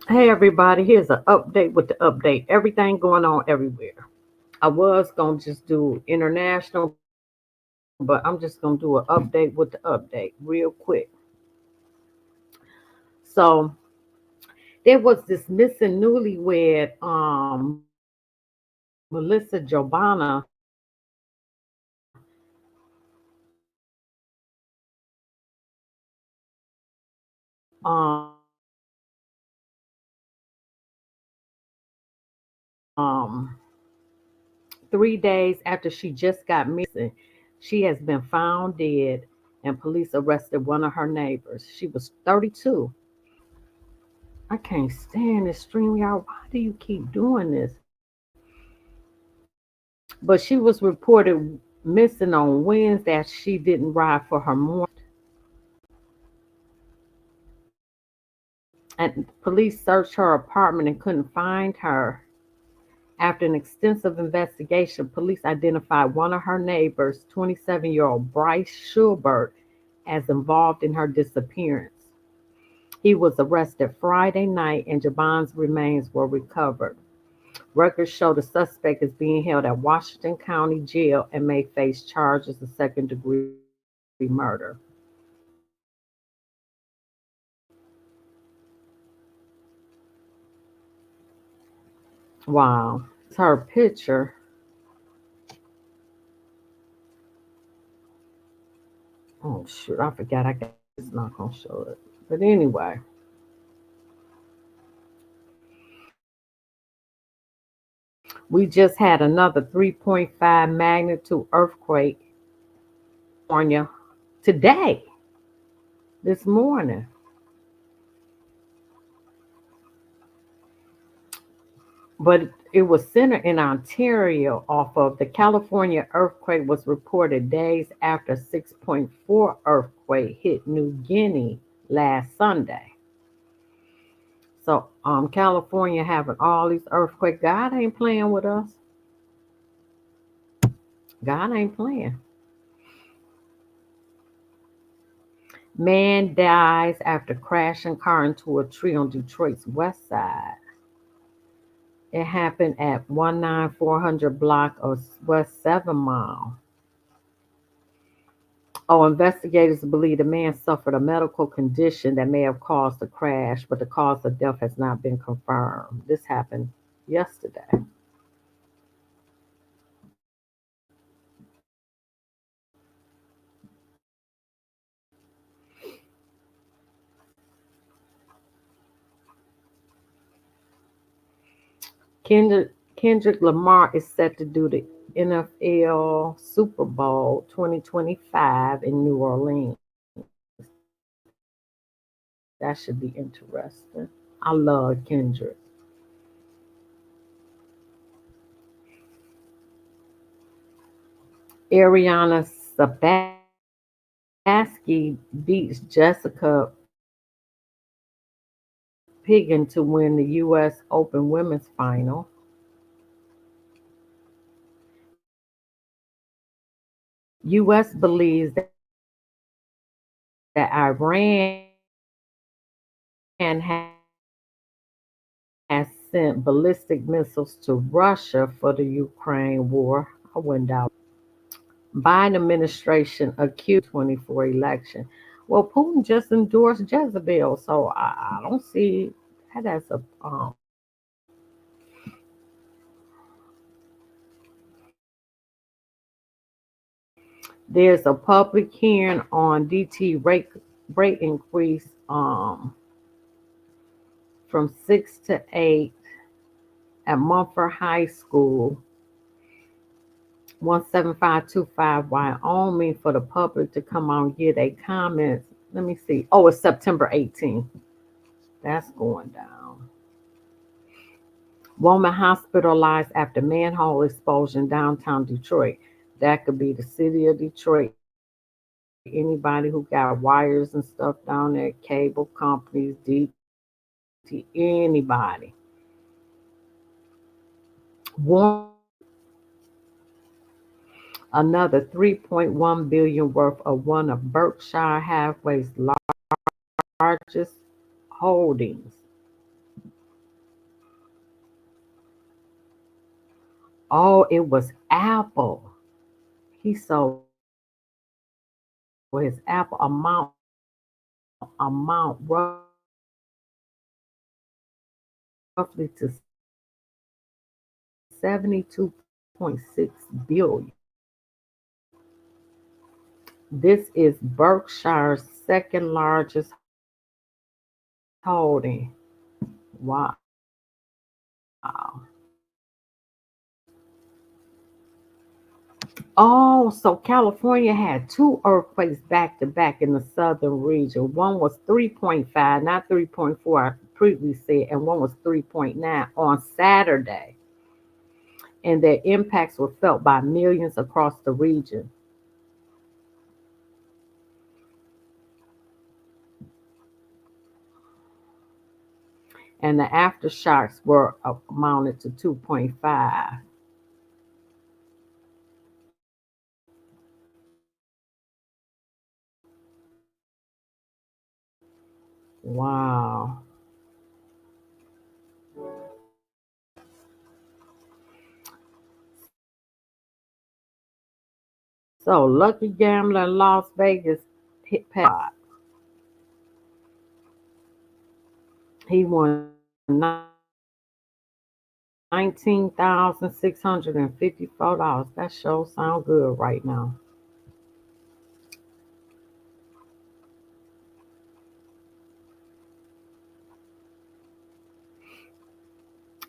Hey everybody, here's an update with the update. Everything going on everywhere. I was gonna just do international, but I'm just gonna do an update with the update real quick. So there was this missing newlywed, Melissa Jobana, um 3 days after she just got missing. She has been found dead, and police arrested one of her neighbors. She was 32. I can't stand this stream, y'all. Why do you keep doing this? But she was reported missing on Wednesday as she didn't ride for her morning shift. And police searched her apartment and couldn't find her. After an extensive investigation, police identified one of her neighbors, 27-year-old Bryce Schubert, as involved in her disappearance. He was arrested Friday night and Jaban's remains were recovered. Records show the suspect is being held at Washington County Jail and may face charges of second-degree murder. Wow. It's her picture. Oh, shoot. I forgot. I guess it's not going to show it. But anyway, we just had another 3.5 magnitude earthquake in California today, this morning. But it was centered in Ontario off of the California earthquake was reported days after 6.4 earthquake hit New Guinea last Sunday. So California having all these earthquakes. God ain't playing with us. God ain't playing. Man dies after crashing car into a tree on Detroit's west side. It happened at 19400 block of West 7 Mile. Oh, investigators believe the man suffered a medical condition that may have caused the crash, but the cause of death has not been confirmed. This happened yesterday. Kendrick Lamar is set to do the NFL Super Bowl 2025 in New Orleans. That should be interesting. I love Kendrick. Ariana Sabatsky beats Jessica Piggin to win the U.S. Open Women's Final. U.S. believes that Iran has sent ballistic missiles to Russia for the Ukraine war. I wouldn't doubt. Biden administration accused 2024 election. Well, Putin just endorsed Jezebel, so I don't see that as a. There's a public hearing on DT rate increase from 6 to 8 at Mumford High School, 17525 Wyoming, for the public to come out and give their comments. Let me see. Oh, it's September 18th. That's going down. Woman hospitalized after manhole explosion downtown Detroit. That could be the city of Detroit. Anybody who got wires and stuff down there, cable companies, DT, anybody. Warren another 3.1 billion worth of one of Berkshire Hathaway's largest holdings. Oh, it was Apple. He sold his Apple amount roughly to 72.6 billion. This is Berkshire's second largest holding. Wow. Oh, so California had two earthquakes back to back in the southern region. One was 3.5, not 3.4, I previously said, and one was 3.9 on Saturday. And their impacts were felt by millions across the region. And the aftershocks were amounted to 2.5. Wow. So Lucky Gambler in Las Vegas hit pot. He won $19,654. That sure sound good right now.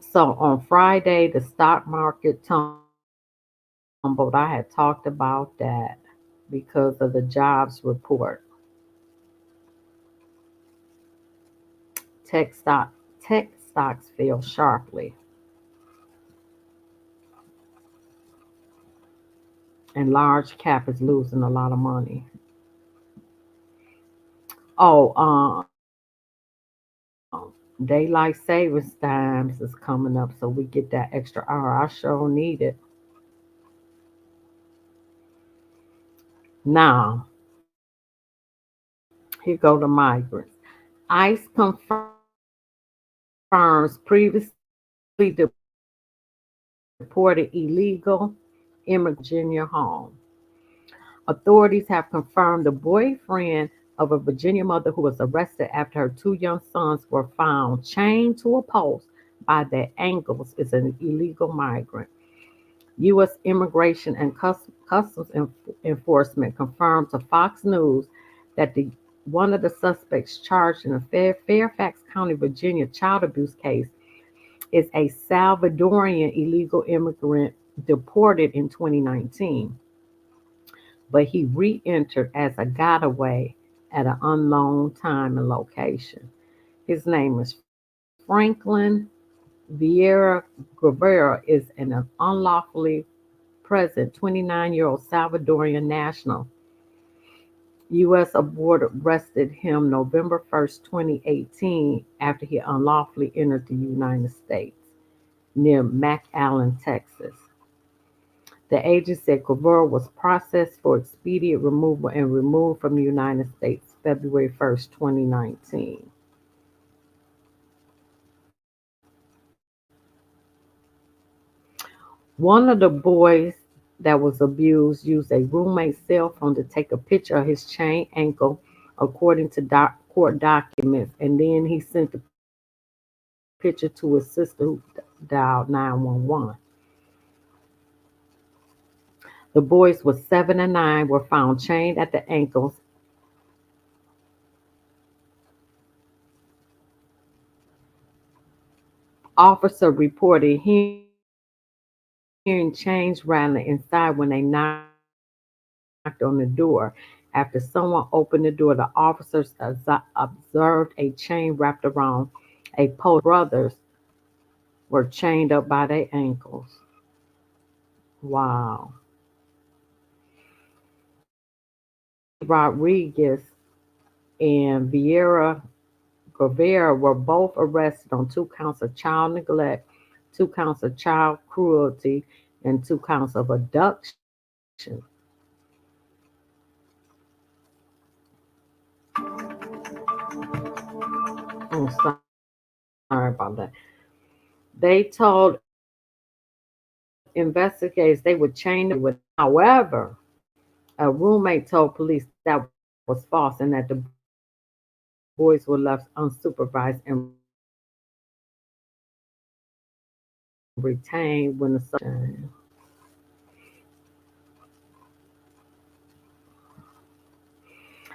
So on Friday, the stock market tumbled. I had talked about that because of the jobs report. Tech stock tech stocks fell sharply, and large cap is losing a lot of money. Oh, daylight savings times is coming up, so we get that extra hour. I sure need it. Now, here go the migrants. ICE confirms previously deported illegal immigrant Virginia home. Authorities have confirmed the boyfriend of a Virginia mother who was arrested after her two young sons were found chained to a post by their ankles is an illegal migrant. U.S. Immigration and Customs Enforcement confirmed to Fox News that one of the suspects charged in a Fairfax County, Virginia child abuse case is a Salvadorian illegal immigrant deported in 2019, but he re entered as a getaway at an unknown time and location. His name is Franklin Vieira Guevara, is an unlawfully present 29-year-old Salvadorian national. U.S. Border arrested him November 1st, 2018, after he unlawfully entered the United States near McAllen, Texas. The agency said Guevara was processed for expedient removal and removed from the United States February 1st, 2019. One of the boys that was abused used a roommate's cell phone to take a picture of his chained ankle, according to court documents, and then he sent the picture to his sister who dialed 911. The boys were 7 and 9 were found chained at the ankles. Officer reported hearing chains rattling inside when they knocked on the door. After someone opened the door, the officers observed a chain wrapped around a post. Brothers were chained up by their ankles. Wow. Rodriguez and Vieira Guevara were both arrested on 2 counts of child neglect, 2 counts of child cruelty, and 2 counts of abduction. I'm sorry about that. They told Investigators, they would chain it with. However, a roommate told police that was false and that the boys were left unsupervised and retained when the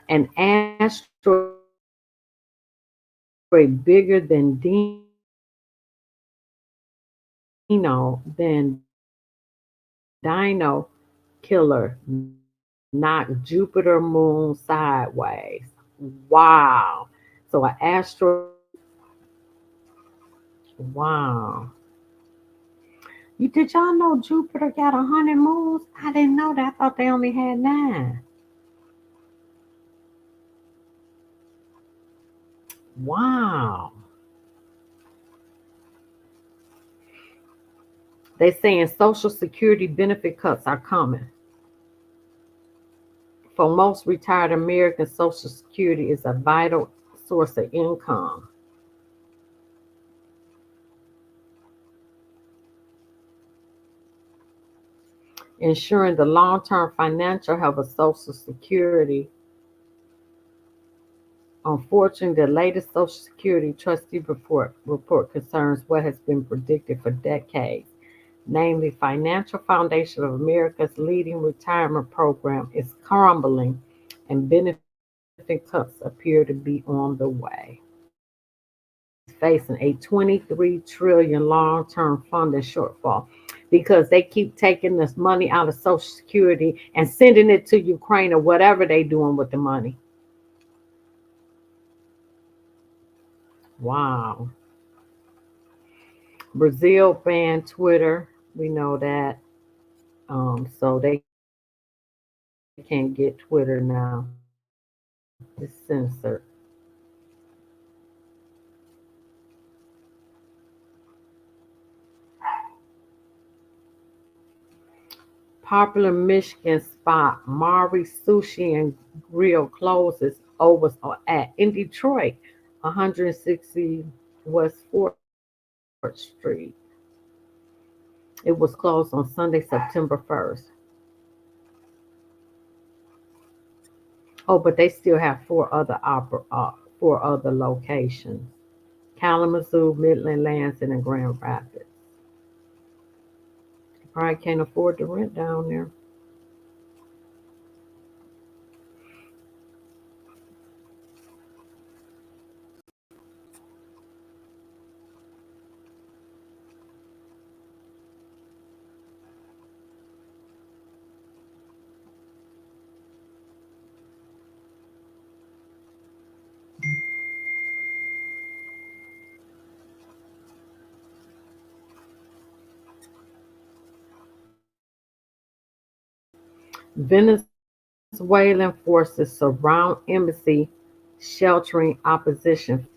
an asteroid bigger than Dino Killer knocked Jupiter moon sideways. Wow. So an asteroid. Wow. Did y'all know Jupiter got 100 moons? I didn't know that. I thought they only had nine. Wow. They saying Social Security benefit cuts are coming. For most retired Americans, Social Security is a vital source of income. Ensuring the long-term financial health of Social Security. Unfortunately, the latest Social Security trustee report concerns what has been predicted for decades, namely Financial Foundation of America's leading retirement program is crumbling and benefit cuts appear to be on the way. Facing a 23 trillion long-term funding shortfall because they keep taking this money out of Social Security and sending it to Ukraine or whatever they doing with the money. Wow. Brazil banned Twitter. We know that. So they can't get Twitter now. It's censored. Popular Michigan spot Mari Sushi and Grill closes over at in Detroit, 160 West 4th Street. It was closed on Sunday, September 1st. Oh, but they still have four other locations: Kalamazoo, Midland, Lansing, and Grand Rapids. You probably can't afford to rent down there. Venezuelan forces surround embassy, sheltering opposition.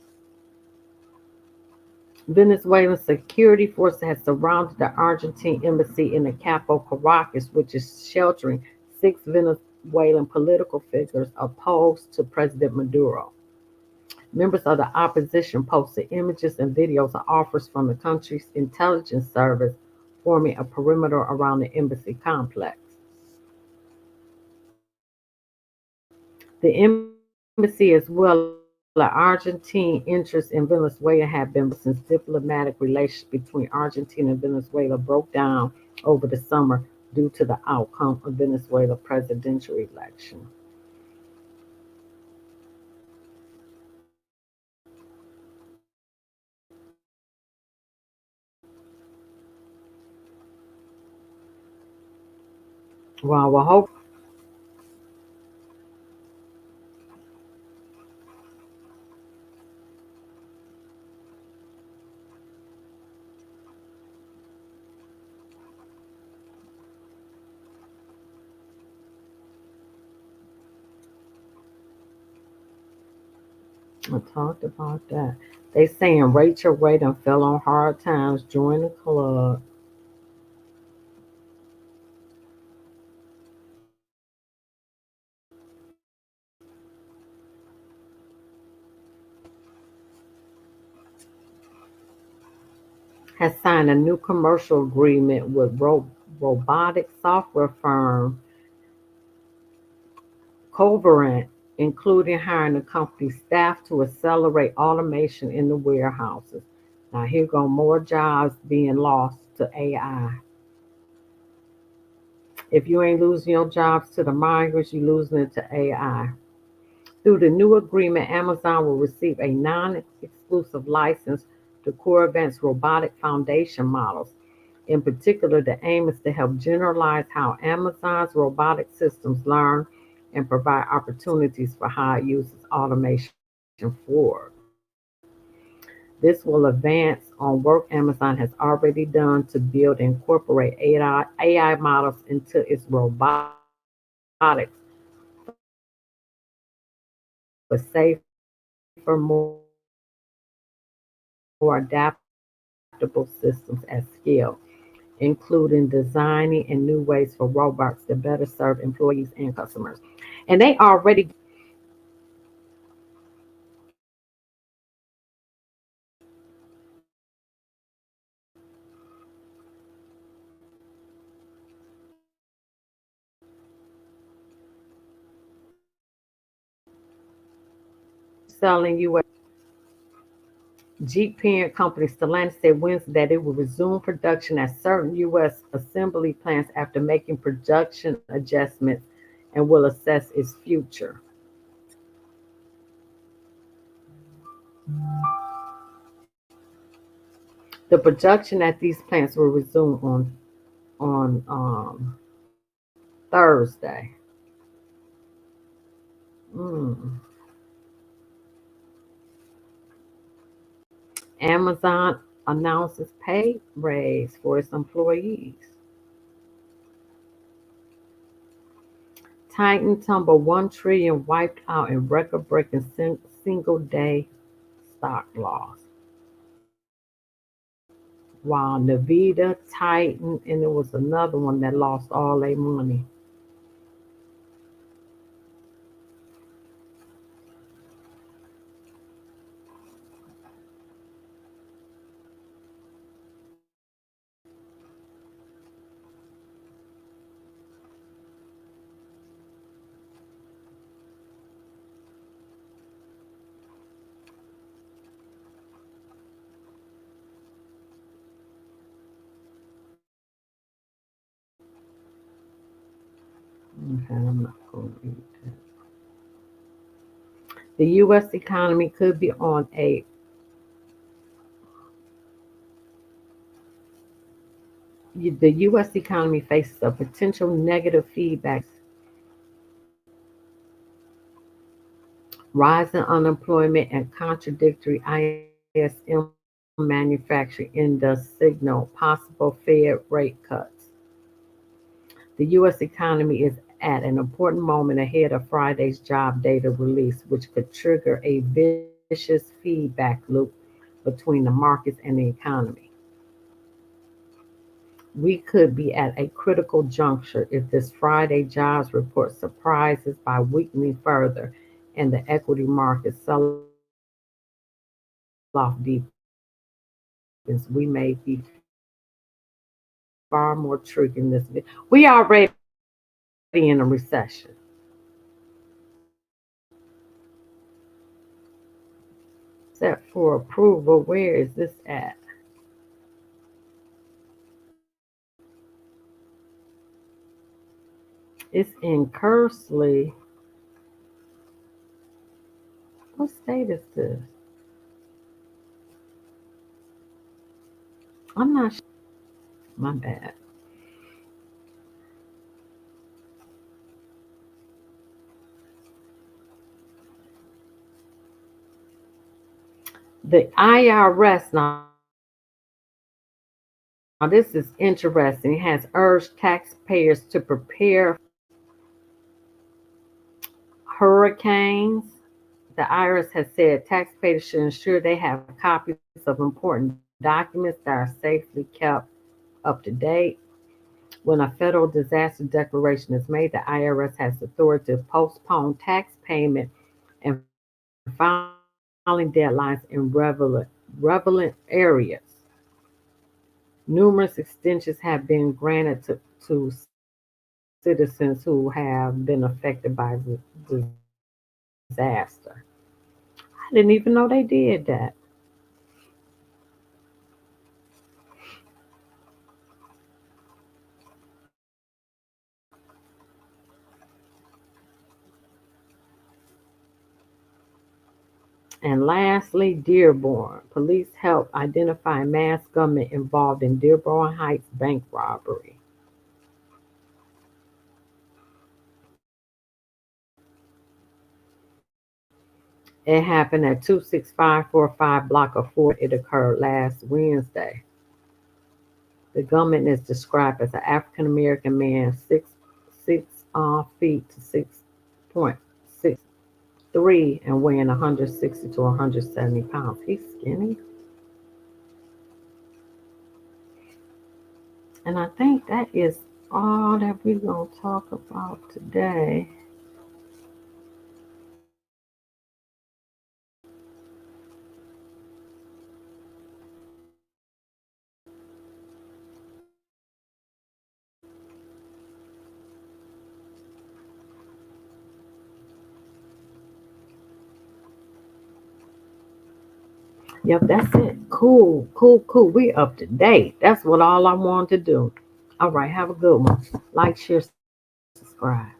Venezuelan security forces have surrounded the Argentine embassy in the capital Caracas, which is sheltering six Venezuelan political figures opposed to President Maduro. Members of the opposition posted images and videos of offers from the country's intelligence service forming a perimeter around the embassy complex. The embassy, as well as Argentine interests in Venezuela, have been since diplomatic relations between Argentina and Venezuela broke down over the summer due to the outcome of Venezuela's presidential election. Well, I hope I talked about that. They saying Rachel Ray done fell on hard times, joined the club. has signed a new commercial agreement with robotic software firm Coverant, including hiring the company's staff to accelerate automation in the warehouses. Now, here go more jobs being lost to AI. If you ain't losing your jobs to the migrants, you're losing it to AI. Through the new agreement, Amazon will receive a non exclusive license to Coravant's robotic foundation models. In particular, the aim is to help generalize how Amazon's robotic systems learn and provide opportunities for how it uses automation forward. This will advance on work Amazon has already done to build and incorporate AI models into its robotics for safer, more adaptable systems at scale, including designing and new ways for robots to better serve employees and customers. And they already selling US. Jeep parent company Stellantis said Wednesday that it will resume production at certain U.S. assembly plants after making production adjustments and will assess its future. The production at these plants will resume on Thursday. Mm. Amazon announces pay raise for its employees. Titan tumble 1 trillion wiped out in record-breaking single-day stock loss. While Nvidia, Titan, and there was another one that lost all their money. Okay, I'm not going to read that. The U.S. economy could be on a the U.S. economy faces a potential negative feedback. Rising unemployment and contradictory ISM manufacturing index signal possible Fed rate cuts. The U.S. economy is at an important moment ahead of Friday's job data release, which could trigger a vicious feedback loop between the markets and the economy. We could be at a critical juncture if this Friday jobs report surprises by weakening further and the equity market sell off deepens. We may be far more triggering this. We already in a recession. Set for approval. Where is this at? It's in Kersley. What state is this? I'm not sure. My bad. The IRS, now this is interesting, has urged taxpayers to prepare hurricanes. The IRS has said taxpayers should ensure they have copies of important documents that are safely kept up to date. When a federal disaster declaration is made, the IRS has authority to postpone tax payment and filing deadlines in relevant areas. Numerous extensions have been granted to citizens who have been affected by the disaster. I didn't even know they did that. And lastly, Dearborn. Police help identify masked gunmen involved in Dearborn Heights bank robbery. It happened at 26545 block of 4. It occurred last Wednesday. The gunman is described as an African American man, 6 feet to 6.63 and weighing 160 to 170 pounds. He's skinny. And I think that is all that we're going to talk about today. Yep, that's it. Cool, cool, cool. We up to date. That's what all I wanted to do. All right, have a good one. Like, share, subscribe.